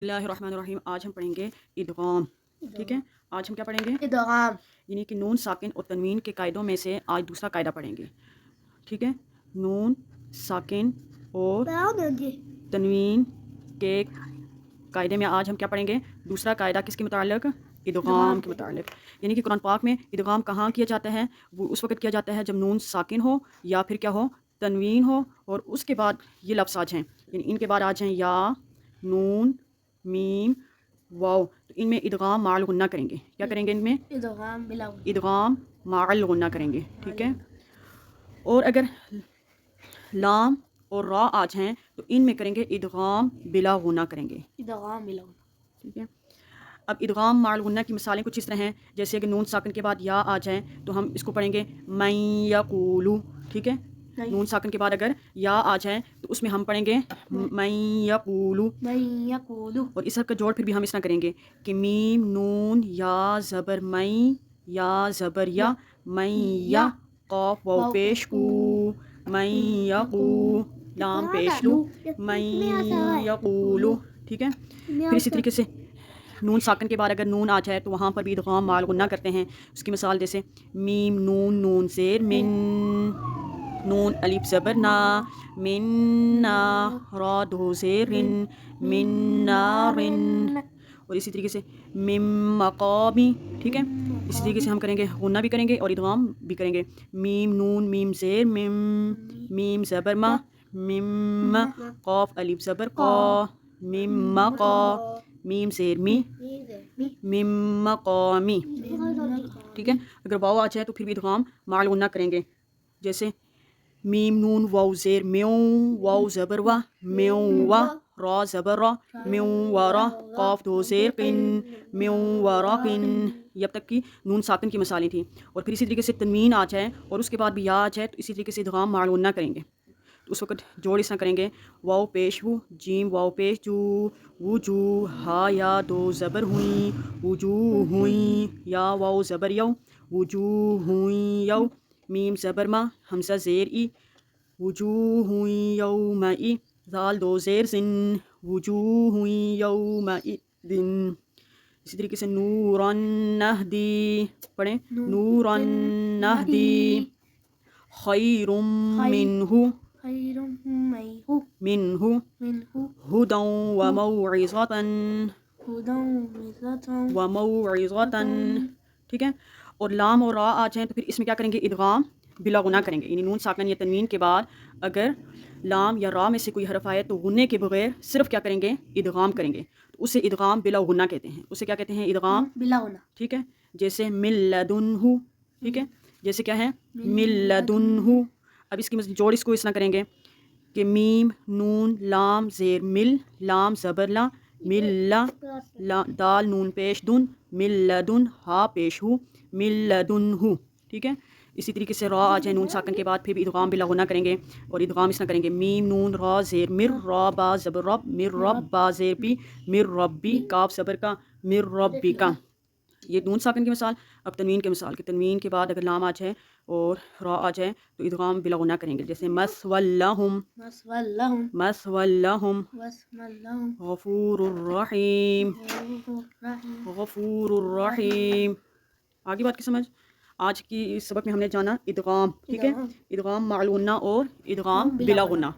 बिस्मिल्लाहिर्रहमानिर्रहीम। आज हम पढ़ेंगे इदगाम। ठीक है, आज हम क्या पढ़ेंगे? इदगाम। यानी कि नून साकिन और तनवीन के कायदों में से आज दूसरा कायदा पढ़ेंगे। ठीक है, नून साकिन और तनवीन के कायदे में आज हम क्या पढ़ेंगे? दूसरा कायदा किसके मुतालिक? इदगाम के मुतालिक। यानी कि कुरान पाक में इदगाम कहाँ किया जाता है? वो उस वक्त किया जाता है जब नून साकिन हो या फिर क्या हो, तनवीन हो। और उसके बाद ये लफ्ज़ आज हैं, यानी इनके बाद आज हैं या, नून, मीम, वाव। तो इनमें इदगाम माल गुन्ना करेंगे। क्या करेंगे इनमें? इदगाम माल गुन्ना करेंगे। ठीक है, और अगर लाम और रा आज हैं तो इनमें करेंगे इदगाम बिला गुन्ना करेंगे। ठीक है, अब इदगाम माल गुन्ना की मिसालें कुछ इस तरह हैं, जैसे अगर नून साकिन के बाद या आ जाए तो हम इसको पढ़ेंगे मैं यकूलू। ठीक है, नून साकिन के बाद अगर या आ जाए तो उसमें हम पढ़ेंगे मैं यकूलू। और इस का जोड़ फिर भी हम इस तरह करेंगे कि मीम नून या ज़बर मैं, या ज़बर या, मैं या, क़ाफ़ वाव पेश कू, मैं यकू, लाम पेश लू, मैं यकूलू। ठीक है, फिर इसी तरीके से नून साकिन के बाद अगर नून आ जाए तो वहाँ पर भी इदगाम माल गुन्ना करते हैं। उसकी मिसाल जैसे मीम नून नून ज़ेर मिन, नून अलिफ ज़बर ना, मिन ना, रा दो ज़ेर रिन, मिन नारिन। और इसी तरीके से मिम मक़ामी। ठीक है, इसी तरीके से हम करेंगे, गुन्ना भी करेंगे और इदगाम भी करेंगे। मीम नून मीम ज़ेर मिम, मीम ज़बर मा, मिम, क़ाफ़ अलिफ ज़बर क़ा, मिम मक़ा, मीम ज़ेर मी, मिम मक़ामी। ठीक है, अगर वाव आ जाए तो फिर भी इदगाम माल गुन्ना करेंगे, जैसे मीम नून वाव ज़ेर म्यों, वाव ज़बर वा, म्यों वा, रा ज़बर रा, म्यों वा रा, क़ाफ़ दो ज़ेर किन, म्यों वा रा किन। ये अब तक की नून साकिन की मिसालें थी। और फिर इसी तरीके से तनवीन आ जाए और उसके बाद भी या आ जाए तो इसी तरीके से इदगाम माल गुन्ना करेंगे। तो उस वक्त जोड़ इस तरह करेंगे, वाव पेश वू, जीम वाव पेश जू, वुजू, हा या दो ज़बर हुई, वुजू हुई, या वाव ज़बर यौ, वुजू हुई यौ, मीम ज़बर मा, हमज़ा ज़ेर ई, वुजू हुई यौ मा ई, ज़ाल दो ज़ेर ज़िन, वुजू हुई यौ मा ई दिन। इसी तरीके से नूरन नहदी, पढ़ें, नूरन नहदी, खैरुम मिन्हु, मिन्हु, हुदन व मौइज़तन, व मौइज़तन। ठीक है, और लाम और रा आ जाएँ तो फिर इसमें क्या करेंगे? इदगाम बिला गुना करेंगे। यानी नून साकिन या तनवीन के बाद अगर लाम या रा में से कोई हरफ आए तो गुन्ने के बगैर सिर्फ क्या करेंगे? इदगाम करेंगे। तो उसे इदगाम बिला गुन्ना कहते हैं। उसे क्या कहते हैं? इदगाम बिला गुन्ना। ठीक है, जैसे मिल्लदुन्हु। ठीक है, जैसे क्या है? मिल्लदुन्हु। अब इसकी जोड़ इसको इस तरह करेंगे कि मीम नून लाम ज़ेर मिल, लाम ज़बर ला, मिल्ला, दाल नून पेश दुन, मिल्लदुन, हा पेश हु, मिल्लदुन्हु। ठीक है, इसी तरीके से रा आ जाए नून साकिन के बाद फिर भी इदगाम बिला गुन्ना करेंगे और इदगाम इस तरह करेंगे, मीम नून रा ज़ेर मिर, रा बा ज़बर रब, मिर रब बा ज़ेर बी, मिर रब्बी, काफ ज़बर का, मिर रब्बी का। ये नून साकिन की मिसाल। अब तनवीन की मिसाल कि तनवीन के बाद अगर लाम आ जाए और रा आ जाए तो इदगाम बिला गुन्ना करेंगे, जैसे मसवल्लहुम, मसवल्लहुम, गफूरुर रहीम, गफूरुर रहीम। आगे बात की समझ। आज की इस सबक में हमने जाना इदगाम। ठीक है, इदगाम माल गुन्ना और इदगाम बिला गुन्ना।